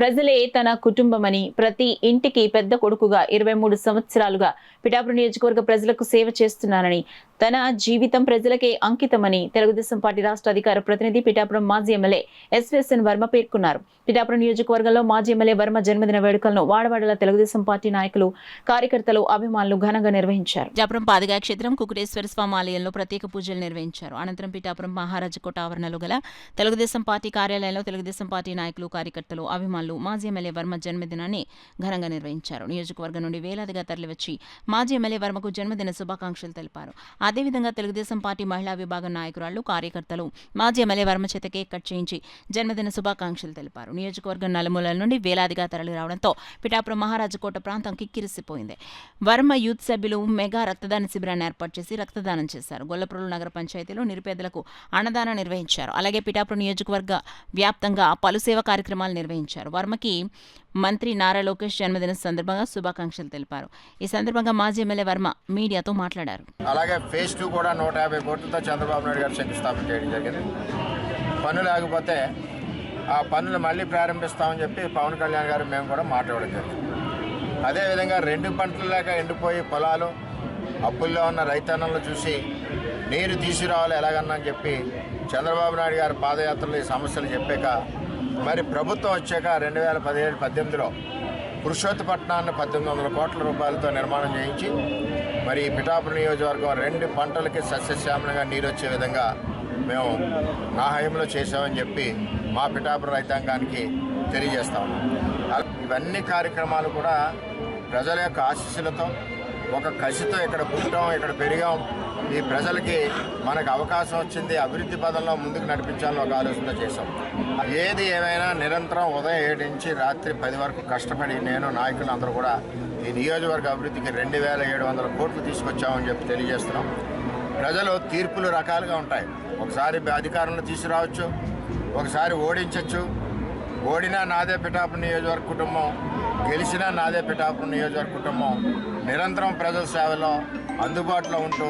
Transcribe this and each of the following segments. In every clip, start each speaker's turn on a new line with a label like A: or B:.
A: ప్రజలే తన కుటుంబమని, ప్రతి ఇంటికి పెద్ద కొడుకుగా 23 సంవత్సరాలుగా పిఠాపురం నియోజకవర్గ ప్రజలకు సేవ చేస్తున్నానని, తన జీవితం ప్రజలకే అంకితమని తెలుగుదేశం పార్టీ రాష్ట్ర అధికార ప్రతినిధి పిఠాపురం మాజీ ఎమ్మెల్యే ఎస్వీఎస్ఎన్ వర్మ పేర్కొన్నారు. పిఠాపురం నియోజకవర్గంలో మాజీ ఎమ్మెల్యే వర్మ జన్మదిన వేడుకలను వాడవాడల తెలుగుదేశం పార్టీ నాయకులు, కార్యకర్తలు, అభిమానులు ఘనంగా నిర్వహించారు. పిఠాపురం పాదగా క్షేత్రం కుకుటేశ్వర స్వామి ఆలయంలో ప్రత్యేక పూజలు నిర్వహించారు. అనంతరం పిఠాపురం మహారాజకోట ఆవరణలో గల తెలుగుదేశం పార్టీ కార్యాలయంలో తెలుగుదేశం పార్టీ నాయకులు, కార్యకర్తలు, అభిమానులు మాజీ ఎమ్మెల్యే వర్మ జన్మదినాన్ని ఘనంగా నిర్వహించారు. నియోజకవర్గం నుండి వేలాదిగా తరలివచ్చి మాజీ ఎమ్మెల్యే వర్మకు జన్మదిన శుభాకాంక్షలు తెలిపారు. అదేవిధంగా తెలుగుదేశం పార్టీ మహిళా విభాగం నాయకురాళ్లు, కార్యకర్తలు మాజీ ఎమ్మెల్యే వర్మ చేత కేక్ కట్ చేయించి జన్మదిన శుభాకాంక్షలు తెలిపారు. నియోజకవర్గం నలుమూలల నుండి వేలాదిగా తరలి రావడంతో పిఠాపురం మహారాజకోట ప్రాంతం కిక్కిరిసిపోయింది. వర్మ యూత్ సభ్యులు మెగా రక్తదాన శిబిరాన్ని ఏర్పాటు చేసి రక్తదానం చేశారు. గొల్లప్రోలు నగర పంచాయతీలో నిరుపేదలకు అన్నదానం నిర్వహించారు. అలాగే పిఠాపురం నియోజకవర్గ వ్యాప్తంగా పలు సేవా కార్యక్రమాలు నిర్వహించారు. వర్మకి మంత్రి నారా లోకేష్ జన్మదిన సందర్భంగా శుభాకాంక్షలు తెలిపారు. ఈ సందర్భంగా మాజీ ఎమ్మెల్యే వర్మ మీడియాతో మాట్లాడారు.
B: అలాగే ఫేజ్ 2 కూడా 150 కోట్లతో చంద్రబాబు నాయుడు గారు శంకుస్థాపన చేయడం జరిగింది. పనులు ఆగిపోతే ఆ పనులు మళ్ళీ ప్రారంభిస్తామని చెప్పి పవన్ కళ్యాణ్ గారు మేము కూడా మాట్లాడడం జరిగింది. అదేవిధంగా 2 పంటలు లేక ఎండిపోయి పొలాలు అప్పుల్లో ఉన్న రైతన్నలను చూసి నీరు తీసుకురావాలి ఎలాగన్నా అని చెప్పి చంద్రబాబు నాయుడు గారు పాదయాత్రలో ఈ సమస్యలు చెప్పాక మరి ప్రభుత్వం వచ్చాక 2017-18లో పురుషోత్తపట్నాన్ని 1800 కోట్ల రూపాయలతో నిర్మాణం చేయించి మరి ఈ పిఠాపురం నియోజకవర్గం 2 పంటలకి సస్యశ్యామలంగా నీరు వచ్చే విధంగా మేము నా హయాంలో చేశామని చెప్పి మా పిఠాపురం రైతాంగానికి తెలియజేస్తా ఉన్నాం. ఇవన్నీ కార్యక్రమాలు కూడా ప్రజల యొక్క ఆశీస్సులతో ఒక కసితో ఇక్కడ పుట్టాం, ఇక్కడ పెరిగాం, ఈ ప్రజలకి మనకు అవకాశం వచ్చింది, అభివృద్ధి పదంలో ముందుకు నడిపించాలని ఒక ఆలోచన చేశాం. ఏది ఏమైనా నిరంతరం ఉదయం 7 నుంచి రాత్రి 10 వరకు కష్టపడి నేను నాయకులు అందరూ కూడా ఈ నియోజకవర్గ అభివృద్ధికి 2700 కోట్లు తీసుకొచ్చామని చెప్పి తెలియజేస్తున్నాం. ప్రజలు తీర్పులు రకాలుగా ఉంటాయి. ఒకసారి అధికారంలో తీసుకురావచ్చు, ఒకసారి ఓడించవచ్చు. ఓడినా నాదే పిఠాపురం నియోజకవర్గ కుటుంబం, గెలిచినా నాదే పిఠాపురం నియోజకవర్గ కుటుంబం. నిరంతరం ప్రజల సేవలో అందుబాటులో ఉంటూ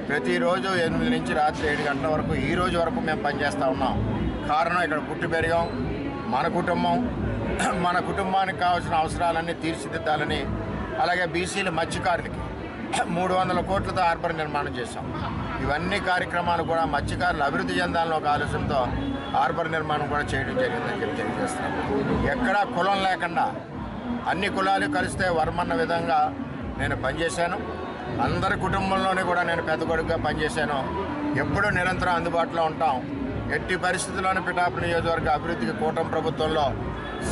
B: ప్రతిరోజు 8 నుంచి రాత్రి 7 గంటల వరకు ఈ రోజు వరకు మేము పనిచేస్తూ ఉన్నాం. కారణం ఇక్కడ పుట్టి పెరిగాం, మన కుటుంబం, మన కుటుంబానికి కావాల్సిన అవసరాలన్నీ తీర్చిదిద్దాలని. అలాగే బీసీల మత్స్యకారులకి 300 కోట్లతో హార్బర్ నిర్మాణం చేశాం. ఇవన్నీ కార్యక్రమాలు కూడా మత్స్యకారులు అభివృద్ధి చెందాలని ఒక ఆలోచనతో హార్బర్ నిర్మాణం కూడా చేయడం జరిగిందని చెప్పి తెలియజేస్తున్నాం. ఎక్కడా కులం లేకుండా అన్ని కులాలు కలిస్తే వర్మన్న విధంగా నేను పనిచేశాను. అందరి కుటుంబంలోనే కూడా నేను పెద్ద కొడుకుగా పనిచేశాను. ఎప్పుడూ నిరంతరం అందుబాటులో ఉంటాం. ఎట్టి పరిస్థితుల్లోనూ పిఠాపురం నియోజకవర్గ అభివృద్ధికి కూటమి ప్రభుత్వంలో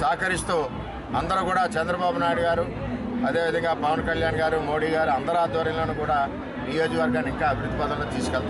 B: సహకరిస్తూ అందరూ కూడా చంద్రబాబు నాయుడు గారు, అదేవిధంగా పవన్ కళ్యాణ్ గారు, మోడీ గారు అందరి ఆధ్వర్యంలోనూ కూడా నియోజకవర్గాన్ని ఇంకా అభివృద్ధి పదంలో తీసుకెళ్తాం.